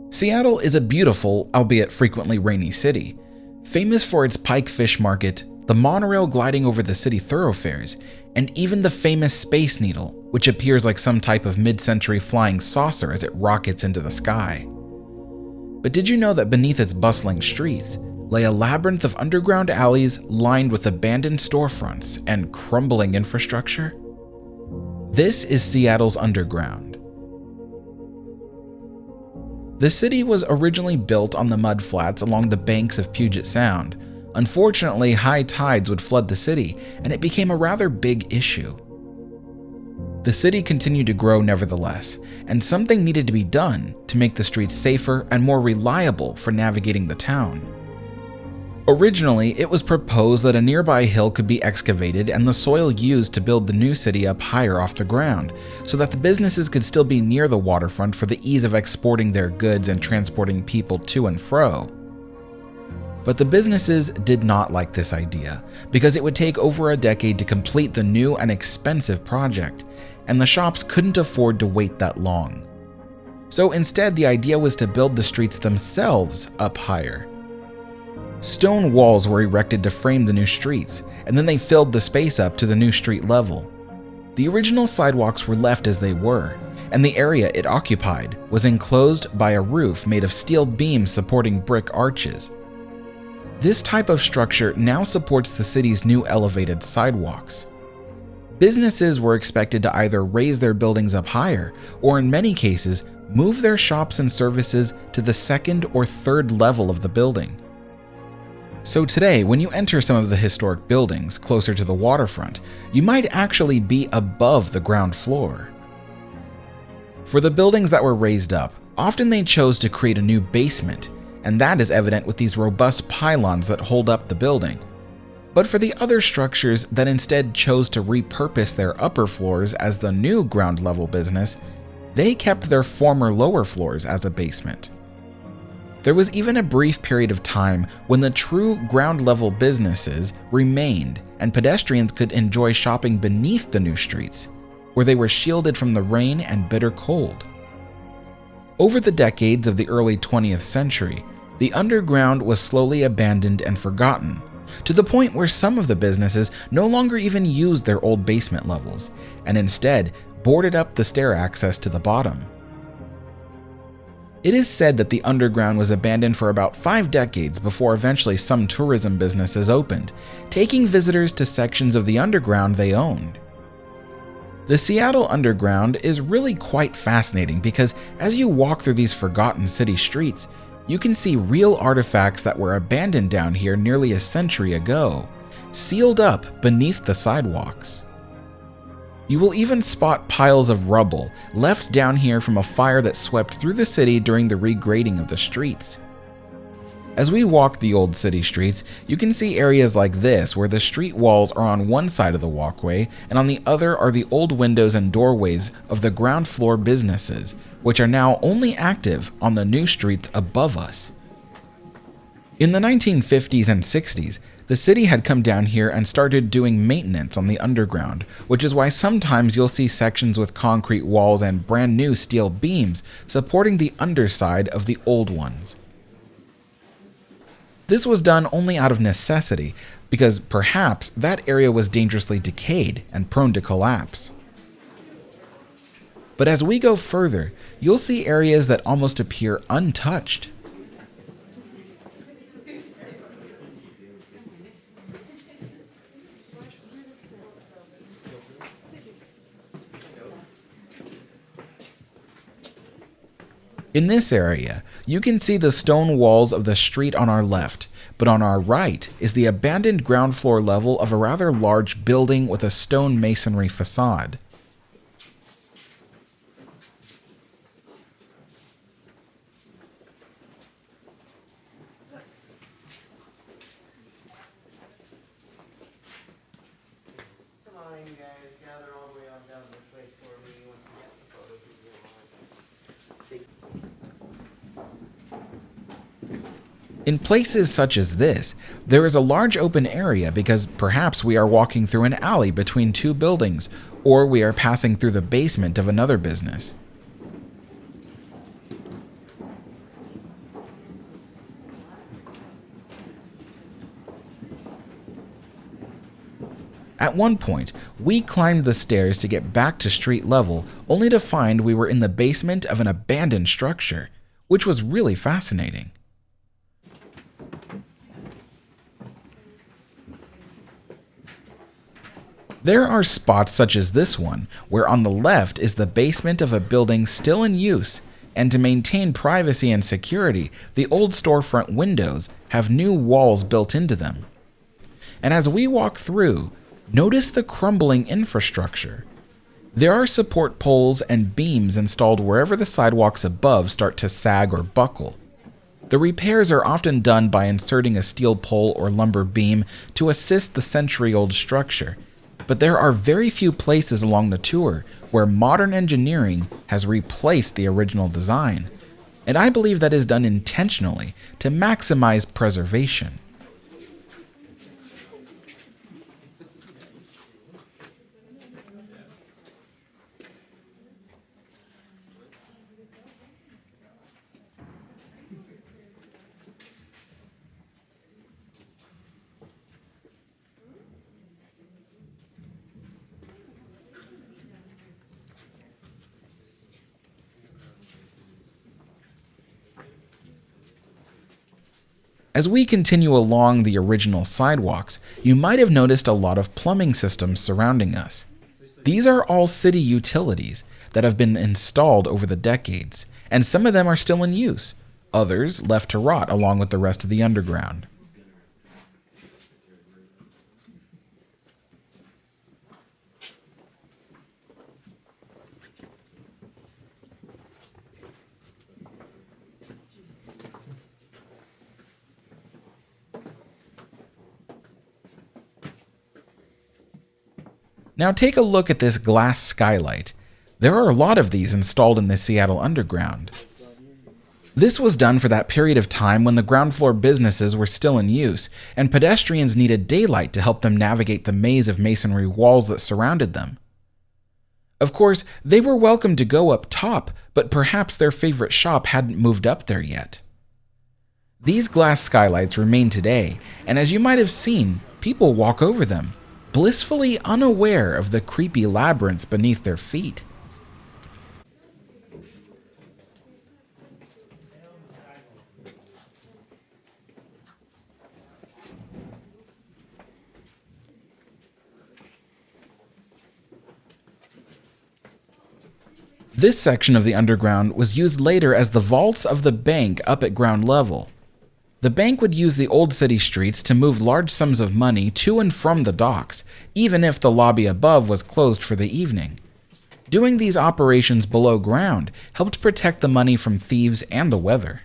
Seattle is a beautiful, albeit frequently rainy city, famous for its pike fish market, the monorail gliding over the city thoroughfares, and even the famous Space Needle, which appears like some type of mid-century flying saucer as it rockets into the sky. But did you know that beneath its bustling streets lay a labyrinth of underground alleys lined with abandoned storefronts and crumbling infrastructure? This is Seattle's underground. The city was originally built on the mudflats along the banks of Puget Sound. Unfortunately, high tides would flood the city, and it became a rather big issue. The city continued to grow nevertheless, and something needed to be done to make the streets safer and more reliable for navigating the town. Originally, it was proposed that a nearby hill could be excavated and the soil used to build the new city up higher off the ground, so that the businesses could still be near the waterfront for the ease of exporting their goods and transporting people to and fro. But the businesses did not like this idea, because it would take over a decade to complete the new and expensive project, and the shops couldn't afford to wait that long. So instead, the idea was to build the streets themselves up higher. Stone walls were erected to frame the new streets, and then they filled the space up to the new street level. The original sidewalks were left as they were, and the area it occupied was enclosed by a roof made of steel beams supporting brick arches. This type of structure now supports the city's new elevated sidewalks. Businesses were expected to either raise their buildings up higher, or in many cases, move their shops and services to the second or third level of the building. So today, when you enter some of the historic buildings closer to the waterfront, you might actually be above the ground floor. For the buildings that were raised up, often they chose to create a new basement, and that is evident with these robust pylons that hold up the building. But for the other structures that instead chose to repurpose their upper floors as the new ground level business, they kept their former lower floors as a basement. There was even a brief period of time when the true ground-level businesses remained and pedestrians could enjoy shopping beneath the new streets, where they were shielded from the rain and bitter cold. Over the decades of the early 20th century, the underground was slowly abandoned and forgotten, to the point where some of the businesses no longer even used their old basement levels, and instead boarded up the stair access to the bottom. It is said that the underground was abandoned for about 5 decades before eventually some tourism businesses opened, taking visitors to sections of the underground they owned. The Seattle Underground is really quite fascinating because as you walk through these forgotten city streets, you can see real artifacts that were abandoned down here nearly a century ago, sealed up beneath the sidewalks. You will even spot piles of rubble left down here from a fire that swept through the city during the regrading of the streets. As we walk the old city streets, you can see areas like this where the street walls are on one side of the walkway and on the other are the old windows and doorways of the ground floor businesses, which are now only active on the new streets above us. In the 1950s and 60s, the city had come down here and started doing maintenance on the underground, which is why sometimes you'll see sections with concrete walls and brand new steel beams supporting the underside of the old ones. This was done only out of necessity, because perhaps that area was dangerously decayed and prone to collapse. But as we go further, you'll see areas that almost appear untouched. In this area, you can see the stone walls of the street on our left, but on our right is the abandoned ground floor level of a rather large building with a stone masonry facade. In places such as this, there is a large open area because perhaps we are walking through an alley between 2 buildings, or we are passing through the basement of another business. At one point, we climbed the stairs to get back to street level, only to find we were in the basement of an abandoned structure, which was really fascinating. There are spots such as this one, where on the left is the basement of a building still in use, and to maintain privacy and security, the old storefront windows have new walls built into them. And as we walk through, notice the crumbling infrastructure. There are support poles and beams installed wherever the sidewalks above start to sag or buckle. The repairs are often done by inserting a steel pole or lumber beam to assist the century-old structure, but there are very few places along the tour where modern engineering has replaced the original design, and I believe that is done intentionally to maximize preservation. As we continue along the original sidewalks, you might have noticed a lot of plumbing systems surrounding us. These are all city utilities that have been installed over the decades, and some of them are still in use, others left to rot along with the rest of the underground. Now take a look at this glass skylight. There are a lot of these installed in the Seattle Underground. This was done for that period of time when the ground floor businesses were still in use, and pedestrians needed daylight to help them navigate the maze of masonry walls that surrounded them. Of course, they were welcome to go up top, but perhaps their favorite shop hadn't moved up there yet. These glass skylights remain today, and as you might have seen, people walk over them, blissfully unaware of the creepy labyrinth beneath their feet. This section of the underground was used later as the vaults of the bank up at ground level. The bank would use the old city streets to move large sums of money to and from the docks, even if the lobby above was closed for the evening. Doing these operations below ground helped protect the money from thieves and the weather.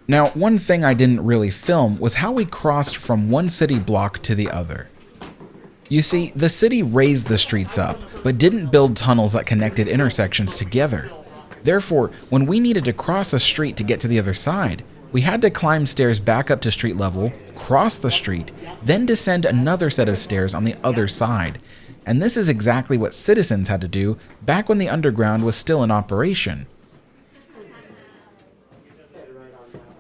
Now, one thing I didn't really film was how we crossed from one city block to the other. You see, the city raised the streets up, but didn't build tunnels that connected intersections together. Therefore, when we needed to cross a street to get to the other side, we had to climb stairs back up to street level, cross the street, then descend another set of stairs on the other side. And this is exactly what citizens had to do back when the underground was still in operation.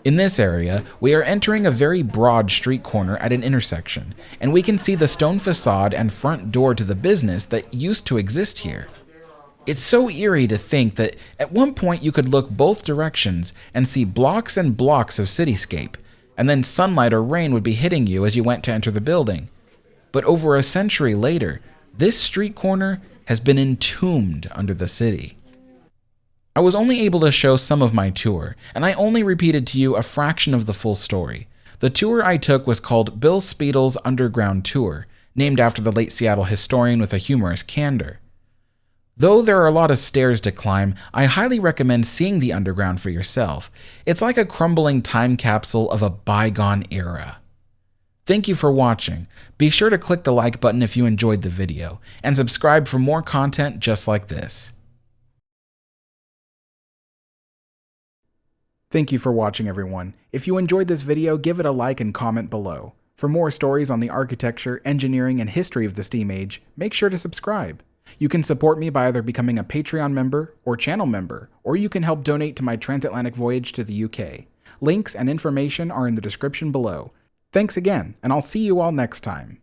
In this area, we are entering a very broad street corner at an intersection, and we can see the stone facade and front door to the business that used to exist here. It's so eerie to think that at one point you could look both directions and see blocks and blocks of cityscape, and then sunlight or rain would be hitting you as you went to enter the building. But over a century later, this street corner has been entombed under the city. I was only able to show some of my tour, and I only repeated to you a fraction of the full story. The tour I took was called Bill Speidel's Underground Tour, named after the late Seattle historian with a humorous candor. Though there are a lot of stairs to climb, I highly recommend seeing the underground for yourself. It's like a crumbling time capsule of a bygone era. Thank you for watching. Be sure to click the like button if you enjoyed the video, and subscribe for more content just like this. Thank you for watching, everyone. If you enjoyed this video, give it a like and comment below. For more stories on the architecture, engineering, and history of the Steam Age, make sure to subscribe. You can support me by either becoming a Patreon member or channel member, or you can help donate to my transatlantic voyage to the UK. Links and information are in the description below. Thanks again, and I'll see you all next time.